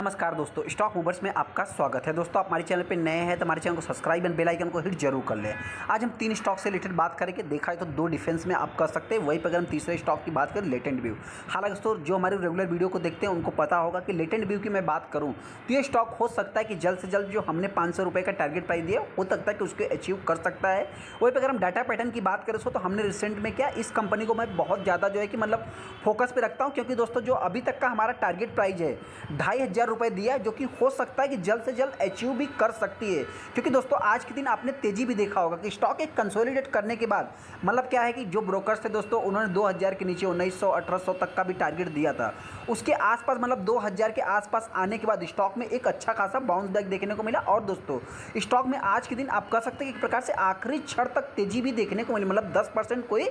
नमस्कार दोस्तों, stock movers में आपका स्वागत है। दोस्तों, आप हमारे चैनल पे नए हैं तो हमारे चैनल को सब्सक्राइब एंड बेल आइकन को हिट जरूर कर लें। आज हम 3 स्टॉक से रिलेटेड बात करेंगे। देखा है तो 2 डिफेंस में आप कर सकते हैं। वहीं पर अगर हम तीसरे स्टॉक की बात करें, लेटेंट व्यू। हालांकि दोस्तों, जो हमारे रेगुलर वीडियो को देखते हैं उनको पता होगा कि लेटेंट व्यू की मैं बात करूँ तो ये स्टॉक हो सकता है कि जल्द से जल्द जो हमने 500 रुपये का टारगेट प्राइस दिया हो सकता है कि उसको अचीव कर सकता है। वहीं पर अगर हम डाटा पैटर्न की बात करें तो हमने रिसेंट में क्या इस कंपनी को मैं बहुत ज़्यादा जो है कि मतलब फोकस पे रखता हूँ, क्योंकि दोस्तों जो अभी तक का हमारा टारगेट प्राइस है 2500 रुपये दिया है, जो कि हो सकता है कि जल्द से जल्द अचीव भी कर सकती है। क्योंकि दोस्तों आज के दिन आपने तेजी भी देखा होगा कि स्टॉक एक कंसोलिडेट करने के बाद मतलब क्या है कि जो ब्रोकर्स थे दोस्तों उन्होंने 2000 के नीचे 1900 1800 तक का भी टारगेट दिया था। उसके आसपास मतलब 2000 के आसपास आने के बाद स्टॉक में एक अच्छा खासा बाउंस बैक देखने को मिला। और दोस्तों स्टॉक में आज के दिन आप कह सकते हैं कि एक प्रकार से आखिरी क्षण तक तेजी भी देखने को मिली, मतलब 10% कोई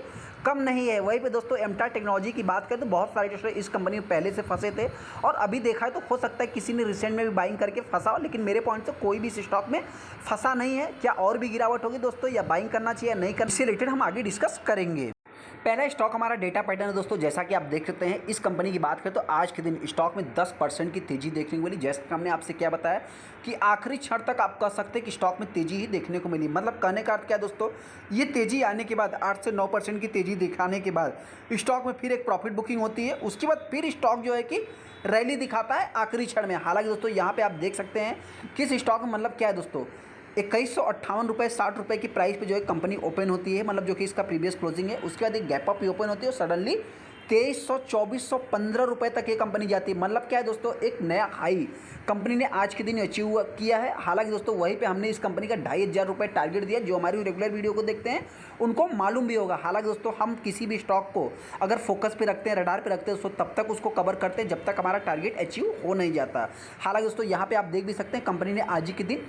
कम नहीं है। वहीं पे दोस्तों एमटा टेक्नोलॉजी की बात करें तो बहुत सारे ट्रेडर इस कंपनी में पहले से फंसे थे और अभी देखा है तो हो सकता है किसी ने रिसेंट में भी बाइंग करके फंसा हो, लेकिन मेरे पॉइंट से कोई भी इस स्टॉक में फंसा नहीं है। क्या और भी गिरावट होगी दोस्तों, या बाइंग करना चाहिए या नहीं करना, इससे रिलेटेड हम आगे डिस्कस करेंगे। पहला स्टॉक हमारा डेटा पैटर्न है दोस्तों। जैसा कि आप देख सकते हैं इस कंपनी की बात करें तो आज के दिन स्टॉक में 10% की तेजी देखने को मिली। जैसे कि हमने आपसे क्या बताया कि आखिरी क्षण तक आप कह सकते हैं कि स्टॉक में तेजी ही देखने को मिली। मतलब कहने का अर्थ क्या है दोस्तों, ये तेजी आने के बाद 8 से 9% की तेजी दिखाने के बाद स्टॉक में फिर एक प्रॉफिट बुकिंग होती है। उसके बाद फिर स्टॉक जो है कि रैली दिखाता है आखिरी क्षण में। हालांकि दोस्तों यहाँ पे आप देख सकते हैं किस स्टॉक में मतलब क्या है दोस्तों, 2158 रुपये 60 रुपये की प्राइस पे जो है कंपनी ओपन होती है, मतलब जो कि इसका प्रीवियस क्लोजिंग है। उसके बाद एक गैप अप ओपन होती है और सडनली 2300 2415 रुपये तक ये कंपनी जाती है। मतलब क्या है दोस्तों, एक नया हाई कंपनी ने आज के दिन अचीव किया है। हालांकि दोस्तों वहीं पे हमने इस कंपनी का 2500 रुपये टारगेट दिया। जो हमारी रेगुलर वीडियो को देखते हैं उनको मालूम भी होगा। हालांकि दोस्तों हम किसी भी स्टॉक को अगर फोकस पे रखते हैं, रडार पे रखते हैं दोस्तों, तब तक उसको कवर करते हैं जब तक हमारा टारगेट अचीव हो नहीं जाता। हालांकि दोस्तों यहाँ पे आप देख भी सकते हैं कंपनी ने आज ही के दिन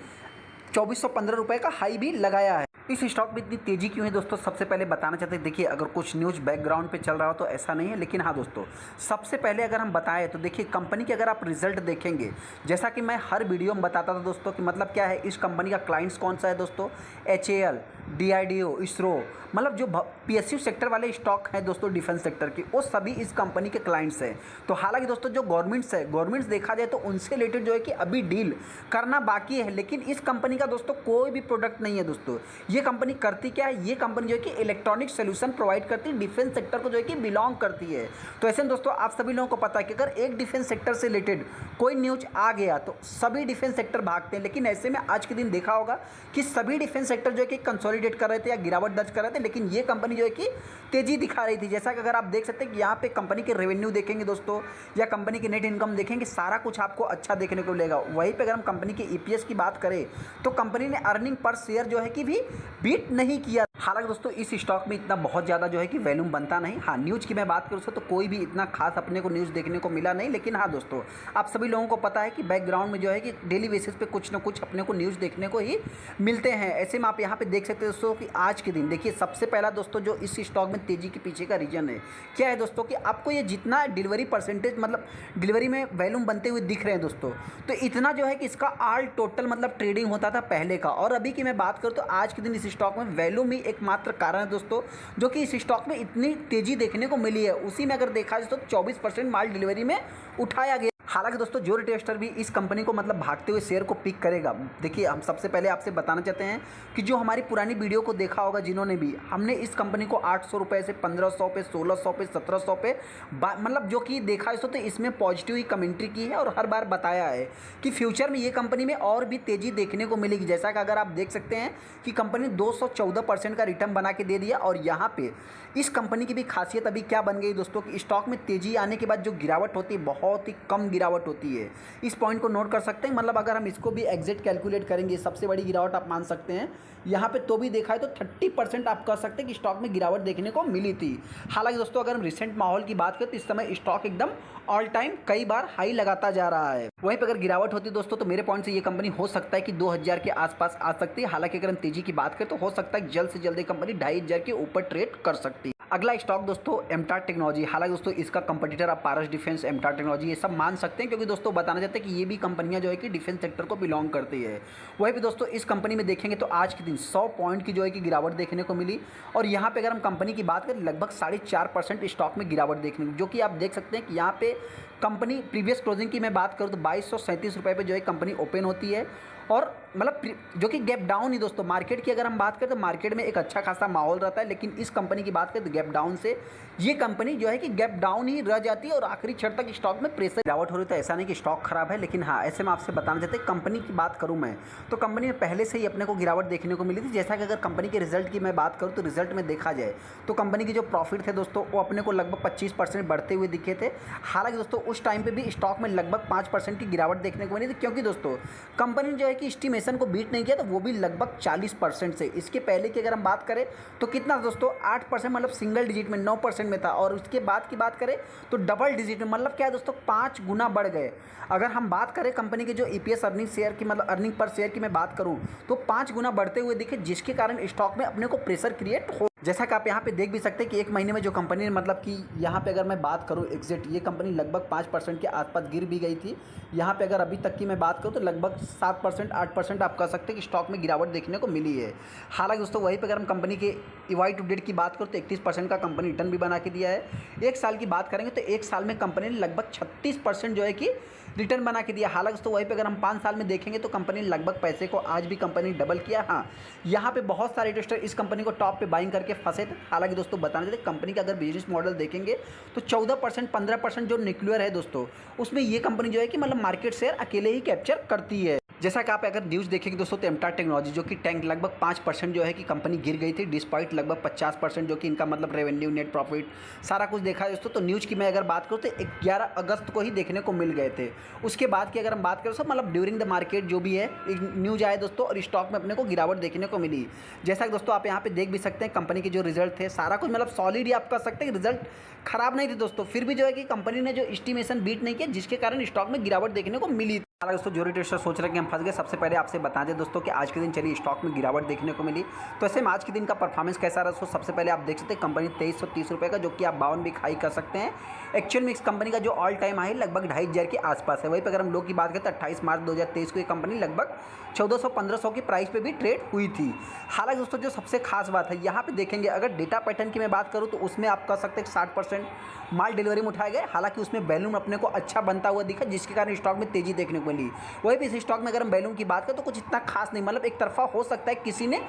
2415 रुपये का हाई भी लगाया है। इस स्टॉक में इतनी तेजी क्यों है दोस्तों, सबसे पहले बताना चाहते हैं। देखिए, अगर कुछ न्यूज़ बैकग्राउंड पे चल रहा हो तो ऐसा नहीं है, लेकिन हाँ दोस्तों सबसे पहले अगर हम बताएं तो देखिए कंपनी के अगर आप रिजल्ट देखेंगे, जैसा कि मैं हर वीडियो में बताता था दोस्तों कि मतलब क्या है इस कंपनी का क्लाइंट्स कौन सा है दोस्तों, HAL, DRDO, इसरो, मतलब जो PSU सेक्टर वाले स्टॉक हैं दोस्तों डिफेंस सेक्टर की, वो सभी इस कंपनी के क्लाइंट्स हैं। तो हालांकि दोस्तों जो गवर्नमेंट्स देखा जाए तो उनसे रिलेटेड जो है कि अभी डील करना बाकी है, लेकिन इस कंपनी का दोस्तों कोई भी प्रोडक्ट नहीं है दोस्तों। ये कंपनी करती क्या है, ये कंपनी जो है कि इलेक्ट्रॉनिक सोल्यूशन प्रोवाइड करती है, डिफेंस सेक्टर को जो है कि बिलोंग करती है। तो ऐसे में दोस्तों आप सभी लोगों को पता है कि अगर एक डिफेंस सेक्टर से रिलेटेड कोई न्यूज आ गया तो सभी डिफेंस सेक्टर भागते हैं। लेकिन ऐसे में आज के दिन देखा होगा कि सभी डिफेंस सेक्टर जो है कि कंसोलिडेट कर रहे थे या गिरावट दर्ज कर रहे थे, लेकिन ये कंपनी जो है कि तेजी दिखा रही थी। जैसा कि अगर आप देख सकते हैं कि यहाँ पे कंपनी के रेवेन्यू देखेंगे दोस्तों या कंपनी की नेट इनकम देखेंगे, सारा कुछ आपको अच्छा देखने को मिलेगा। वहीं पे अगर हम कंपनी की EPS की बात करें तो कंपनी ने अर्निंग पर शेयर जो है कि भी बीट नहीं किया। हालांकि दोस्तों इस स्टॉक में इतना बहुत ज़्यादा जो है कि वैल्यूम बनता नहीं। हाँ, न्यूज़ की मैं बात करूँ तो कोई भी इतना खास अपने को न्यूज़ देखने को मिला नहीं, लेकिन हाँ दोस्तों आप सभी लोगों को पता है कि बैकग्राउंड में जो है कि डेली बेसिस पे कुछ ना कुछ अपने को न्यूज़ देखने को ही मिलते हैं। ऐसे में आप यहाँ पे देख सकते हैं दोस्तों कि आज के दिन देखिए सबसे पहला दोस्तों जो इस स्टॉक में तेजी के पीछे का रीजन है क्या है दोस्तों, कि आपको ये जितना डिलीवरी परसेंटेज मतलब डिलीवरी में वैल्यूम बनते हुए दिख रहे हैं दोस्तों, तो इतना जो है कि इसका ऑल टोटल मतलब ट्रेडिंग होता था पहले का। और अभी की मैं बात करूँ तो आज के दिन इस स्टॉक में वैल्यूम ही एकमात्र कारण है दोस्तों जो कि इस स्टॉक में इतनी तेजी देखने को मिली है। उसी में अगर देखा जाए तो 24% माल डिलीवरी में उठाया गया। हालांकि दोस्तों जो रिटेस्टर भी इस कंपनी को मतलब भागते हुए शेयर को पिक करेगा, देखिए हम सबसे पहले आपसे बताना चाहते हैं कि जो हमारी पुरानी वीडियो को देखा होगा जिन्होंने भी, हमने इस कंपनी को 800 रुपये से 1500 पे 1600 पे 1700 पे मतलब जो कि देखा है तो इसमें पॉजिटिव ही कमेंट्री की है और हर बार बताया है कि फ्यूचर में ये कंपनी में और भी तेज़ी देखने को मिलेगी। जैसा कि अगर आप देख सकते हैं कि कंपनी 214% का रिटर्न बना के दे दिया। और यहाँ पे इस कंपनी की भी खासियत अभी क्या बन गई दोस्तों कि स्टॉक में तेज़ी आने के बाद जो गिरावट होती है बहुत ही कम गिरावट होती है। इस पॉइंट को नोट कर सकते हैं। मतलब अगर हम इसको भी एग्जैक्ट कैलकुलेट करेंगे, सबसे बड़ी गिरावट आप मान सकते हैं यहाँ पे तो भी देखा है तो 30% आप कह सकते हैं कि स्टॉक में गिरावट देखने को मिली थी। हालांकि दोस्तों अगर हम रिसेंट माहौल की बात करें तो इस समय स्टॉक एकदम ऑल टाइम कई बार हाई लगाता जा रहा है। वहीं पर अगर गिरावट होती दोस्तों तो मेरे पॉइंट से ये कंपनी हो सकता है कि 2000 के आसपास आ सकती है। हालांकि अगर हम तेजी की बात करें तो हो सकता है जल्द से जल्द ये कंपनी 2500 के ऊपर ट्रेड कर सकती है। अगला स्टॉक दोस्तों एमटार टेक्नोलॉजी। हालांकि दोस्तों इसका कंपटीटर आप पारस डिफेंस, एमटार टेक्नोलॉजी ये सब मान सकते हैं, क्योंकि दोस्तों बताना चाहते हैं कि ये भी कंपनियां जो है कि डिफेंस सेक्टर को बिलोंग करती है। वहीं पे दोस्तों इस कंपनी में देखेंगे तो आज के दिन 100 पॉइंट की जो है कि गिरावट देखने को मिली। और यहाँ पे अगर हम कंपनी की बात करें लगभग 4.5% स्टॉक में गिरावट देखने को, जो कि आप देख सकते हैं कि यहाँ पे कंपनी प्रीवियस क्लोजिंग की मैं बात करूँ तो 2237 रुपये पर जो है कंपनी ओपन होती है। और मतलब जो कि गैप डाउन ही दोस्तों, मार्केट की अगर हम बात करें तो मार्केट में एक अच्छा खासा माहौल रहता है, लेकिन इस कंपनी की बात करें तो गैप डाउन से ये कंपनी जो है कि गैप डाउन ही रह जाती है और आखिरी क्षण तक स्टॉक में प्रेशर गिरावट हो रही है। तो ऐसा नहीं कि स्टॉक खराब है, लेकिन हाँ ऐसे में आपसे बताना चाहते हैं कंपनी की बात करूँ मैं तो कंपनी में पहले से ही अपने को गिरावट देखने को मिली थी। जैसा कि अगर कंपनी के रिजल्ट की मैं बात करूँ तो रिजल्ट में देखा जाए तो कंपनी के जो प्रॉफिट थे दोस्तों वो अपने को लगभग 25% बढ़ते हुए दिखे थे। हालांकि दोस्तों उस टाइम पे भी स्टॉक में लगभग 5% की गिरावट देखने को मिली थी, क्योंकि दोस्तों कंपनी जो है कि एस्टिमेशन को बीट नहीं किया तो वो भी लगभग 40% से। इसके पहले की अगर हम बात करें तो कितना दोस्तों 8%, मतलब सिंगल डिजिट में 9% में था। और उसके बाद की बात करें तो डबल डिजिट में, मतलब क्या है दोस्तों 5 गुना बढ़ गए। अगर हम बात करें कंपनी के जो ईपीएस अर्निंग शेयर की, मतलब अर्निंग पर शेयर की मैं बात करूं तो 5 गुना बढ़ते हुए दिखे, जिसके कारण स्टॉक में अपने को प्रेशर क्रिएट हो। जैसा कि आप यहाँ पे देख भी सकते हैं कि एक महीने में जो कंपनी ने, मतलब कि यहाँ पे अगर मैं बात करूँ एग्जिट, ये कंपनी लगभग 5% के आसपास गिर भी गई थी। यहाँ पे अगर अभी तक की मैं बात करूँ तो लगभग 7% 8% आप कह सकते हैं कि स्टॉक में गिरावट देखने को मिली है। हालांकि दोस्तों वहीं पे अगर हम कंपनी के ईवाई टू डेट की बात करूँ तो 31% का कंपनी रिटर्न भी बना के दिया है। एक साल की बात करेंगे तो एक साल में कंपनी ने लगभग 36% जो है कि रिटर्न बना के दिया। हालांकि दोस्तों वहीं पे अगर हम 5 साल में देखेंगे तो कंपनी ने लगभग पैसे को आज भी कंपनी डबल किया। हाँ यहाँ पे बहुत सारे इन्वेस्टर इस कंपनी को टॉप पे बाइंग करके फंसे थे। हालांकि दोस्तों बताना चाहते कंपनी का अगर बिजनेस मॉडल देखेंगे तो 14% 15% जो न्यूक्लियर है दोस्तों, उसमें ये कंपनी जो है कि मतलब मार्केट शेयर अकेले ही कैप्चर करती है। जैसा कि आप अगर न्यूज़ देखेंगे दोस्तों तो एमटार टेक्नोलॉजी जो कि टैंक लगभग 5% जो है कि कंपनी गिर गई थी, डिस्पाइट लगभग 50% जो कि इनका मतलब रेवेन्यू, नेट प्रॉफिट सारा कुछ देखा है दोस्तों। तो न्यूज़ की मैं अगर बात करूँ तो 11 अगस्त को ही देखने को मिल गए थे। उसके बाद की अगर हम बात करें तो मतलब ड्यूरिंग द मार्केट जो भी है न्यूज़ आए दोस्तों और स्टॉक में अपने को गिरावट देखने को मिली। जैसा कि दोस्तों आप यहाँ पे देख भी सकते हैं कंपनी के जो रिजल्ट थे सारा कुछ मतलब सॉलिड ही आप कह सकते हैं, रिजल्ट खराब नहीं थे दोस्तों। फिर भी जो है कि कंपनी ने जो एस्टिमेशन बीट नहीं किया, जिसके कारण स्टॉक में गिरावट देखने को मिली। हालांकि दोस्तों जो रिटेलर सोच रहे हैं कि हम फंस गए, सबसे पहले आपसे बता दें दोस्तों कि आज के दिन चलिए स्टॉक में गिरावट देखने को मिली। तो ऐसे में आज के दिन का परफॉर्मेंस कैसा रहा दोस्तों, सबसे पहले आप देख सकते हैं कंपनी 2330 रुपये का, जो कि आप 52 भी हाई कर सकते हैं। एक्चुअल में इस कंपनी का जो ऑल टाइम हाई लगभग 2500 के आसपास है। वहीं पर अगर हम लोग की बात करें तो 28 मार्च 2023 को ये कंपनी लगभग 1400-1500 की प्राइस पे भी ट्रेड हुई थी। हालांकि दोस्तों जो सबसे खास बात है यहाँ पे देखेंगे, अगर डेटा पैटर्न की मैं बात करूँ तो उसमें आप कह सकते हैं 60% माल डिलीवरी में उठाए गए। हालांकि उसमें वैल्यूम अपने को अच्छा बनता हुआ दिखा, जिसके कारण स्टॉक में तेजी देखने को मिली। वहीं भी इस स्टॉक में अगर हम वैल्यूम की बात करें तो कुछ इतना खास नहीं, मतलब एक तरफा हो सकता है किसी ने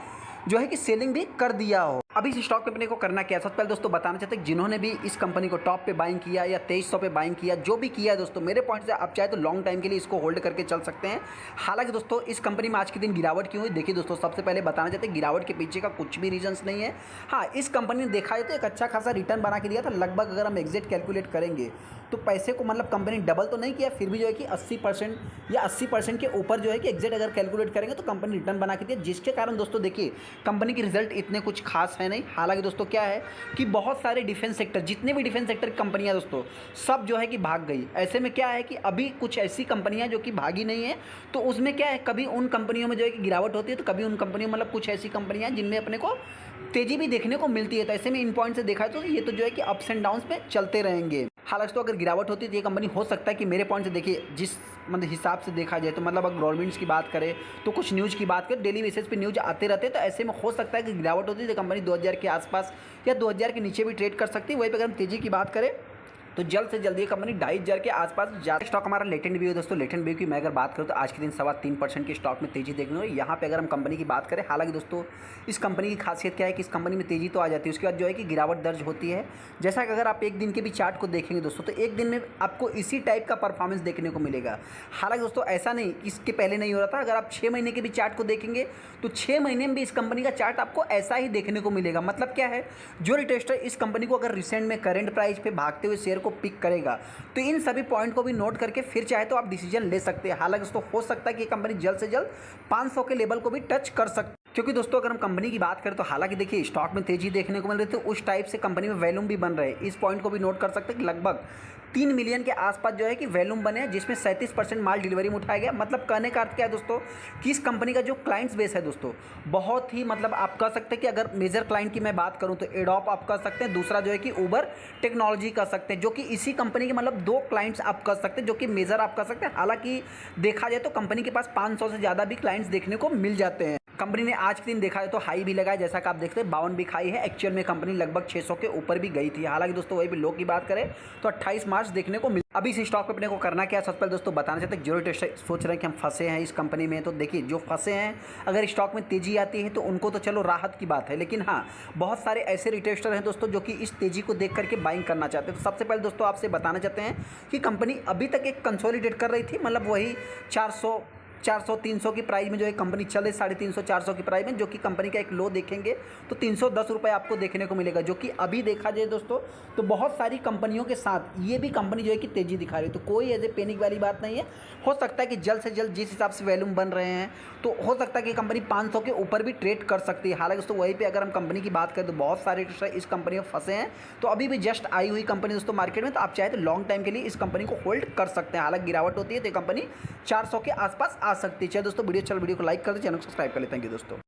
जो है कि सेलिंग भी कर दिया हो। अभी इस स्टॉक पे अपने को करना क्या है, सबसे पहले दोस्तों बताना चाहते हैं जिन्होंने भी इस कंपनी को टॉप पे बाइंग किया या 2300 पे बाइंग किया, जो भी किया है दोस्तों, मेरे पॉइंट से आप चाहे तो लॉन्ग टाइम के लिए इसको होल्ड करके चल सकते हैं। हालांकि दोस्तों इस कंपनी में आज के दिन गिरावट क्यों हुई, देखिए दोस्तों सबसे पहले बताना चाहते हैं गिरावट के पीछे का कुछ भी रीजंस नहीं है। हाँ इस कंपनी ने देखा है तो एक अच्छा खासा रिटर्न बना के दिया था। लगभग अगर हम एग्जैक्ट कैलकुलेट करेंगे तो पैसे को मतलब कंपनी डबल तो नहीं किया, फिर भी जो है कि 80% या 80% के ऊपर जो है कि एग्जैक्ट अगर कैलकुलेट करेंगे तो कंपनी रिटर्न बना के दिया, जिसके कारण दोस्तों देखिए कंपनी के रिजल्ट इतने कुछ खास है नहीं। हालांकि दोस्तों क्या है कि बहुत सारे डिफेंस सेक्टर, जितने भी डिफेंस सेक्टर की कंपनियां दोस्तों सब जो है कि भाग गई। ऐसे में क्या है कि अभी कुछ ऐसी कंपनियां जो कि भागी नहीं है, तो उसमें क्या है कभी उन कंपनियों में जो है कि गिरावट होती है, तो कभी उन कंपनियों में मतलब कुछ ऐसी कंपनियां जिनमें अपने को तेजी भी देखने को मिलती है। तो ऐसे में इन पॉइंट से देखा है तो ये तो जो है कि अप्स एंड डाउन्स पे चलते रहेंगे। हालांकि तो अगर गिरावट होती है तो ये कंपनी हो सकता है कि मेरे पॉइंट से देखिए जिस मतलब हिसाब से देखा जाए तो मतलब अगर गवर्नमेंट्स की बात करें तो कुछ न्यूज़ की बात करें, डेली बेसिस पे न्यूज़ आते रहते हैं, तो ऐसे में हो सकता है कि गिरावट होती है तो कंपनी 2000 के आसपास या 2000 के नीचे भी ट्रेड कर सकती है। वहीं पर अगर हम तेज़ी की बात करें तो जल्द से जल्द ये कंपनी 2500 के आसपास ज़्यादा। स्टॉक हमारा लेटेंट व्यू है दोस्तों। लेटेंट व्यू की मैं अगर बात करूँ तो आज के दिन 3.25% के स्टॉक में तेजी देखने को। यहाँ पे अगर हम कंपनी की बात करें, हालांकि दोस्तों इस कंपनी की खासियत क्या है कि इस कंपनी में तेजी तो आ जाती है, उसके बाद जो है कि गिरावट दर्ज होती है। जैसा कि अगर आप एक दिन के भी चार्ट को देखेंगे दोस्तों तो एक दिन में आपको इसी टाइप का परफॉर्मेंस देखने को मिलेगा। हालांकि दोस्तों ऐसा नहीं इसके पहले नहीं हो रहा था, अगर आप 6 महीने के भी चार्ट को देखेंगे तो 6 महीने में भी इस कंपनी का चार्ट आपको ऐसा ही देखने को मिलेगा। मतलब क्या है, जो रिटेस्टर इस कंपनी को अगर रिसेंट में करंट प्राइस पे भागते हुए शेयर को पिक करेगा तो इन सभी पॉइंट को भी नोट करके फिर चाहे तो आप डिसीजन ले सकते हैं। हालांकि दोस्तों हो सकता है कि ये कंपनी जल्द से जल्द 500 के लेवल को भी टच कर सकती, क्योंकि दोस्तों अगर हम कंपनी की बात करें तो हालांकि देखिए स्टॉक में तेजी देखने को मिल रही है, तो उस टाइप से कंपनी में वैल्यूम भी बन रहे हैं। इस पॉइंट को भी नोट कर सकते हैं कि लगभग 3 मिलियन के आसपास जो है कि वैल्यूम बने हैं, जिसमें 37% माल डिलीवरी में उठाया गया। मतलब कहने का अर्थ क्या है दोस्तों कि इस कंपनी का जो क्लाइंट्स बेस है दोस्तों बहुत ही मतलब आप कह सकते हैं कि अगर मेजर क्लाइंट की मैं बात करूं तो एडोप आप कह सकते हैं, दूसरा जो है कि उबर टेक्नोलॉजी कह सकते हैं, जो कि इसी कंपनी के मतलब 2 क्लाइंट्स आप कह सकते हैं जो कि मेजर आप कह सकते हैं। हालांकि देखा जाए तो कंपनी के पास 500 से ज़्यादा भी क्लाइंट्स देखने को मिल जाते हैं। कंपनी ने आज के दिन देखा है तो हाई भी लगाया, जैसा कि आप देखते हैं 52 भी खाई है। एक्चुअल में कंपनी लगभग 600 के ऊपर भी गई थी। हालांकि दोस्तों वही भी लो की बात करें तो 28 मार्च देखने को मिल। अभी इस स्टॉक पे अपने को करना क्या है, सबसे पहले दोस्तों बताना चाहते हैं जो ट्रेडर सोच रहे हैं कि हम फंसे हैं इस कंपनी में, तो देखिए जो फंसे हैं अगर स्टॉक में तेजी आती है तो उनको तो चलो राहत की बात है, लेकिन हाँ बहुत सारे ऐसे रिटेलर हैं दोस्तों जो कि इस तेजी को देख करके बाइंग करना चाहते हैं। तो सबसे पहले दोस्तों आपसे बताना चाहते हैं कि कंपनी अभी तक एक कंसोलिडेट कर रही थी, मतलब वही 400-300 की प्राइस में जो है कंपनी चल रही, 350-400 की प्राइस में, जो कि कंपनी का एक लो देखेंगे तो 310 रुपये आपको देखने को मिलेगा। जो कि अभी देखा जाए दोस्तों तो बहुत सारी कंपनियों के साथ ये भी कंपनी जो है कि तेज़ी दिखा रही है, तो कोई ऐसे पैनिक वाली बात नहीं है। हो सकता है कि जल्द से जल्द जिस हिसाब से वैल्यूम बन रहे हैं तो हो सकता है कि कंपनी 500 के ऊपर भी ट्रेड कर सकती है। हालांकि दोस्तों वहीं पर अगर हम कंपनी की बात करें तो बहुत सारे इस कंपनी में फंसे हैं, तो अभी भी जस्ट आई हुई कंपनी दोस्तों मार्केट में, तो आप चाहे तो लॉन्ग टाइम के लिए इस कंपनी को होल्ड कर सकते हैं। हालांकि गिरावट होती है तो कंपनी 400 के आसपास आ सकती है। चलिए दोस्तों वीडियो को लाइक कर दे, चैनल को सब्सक्राइब कर ले। थैंक यू दोस्तों।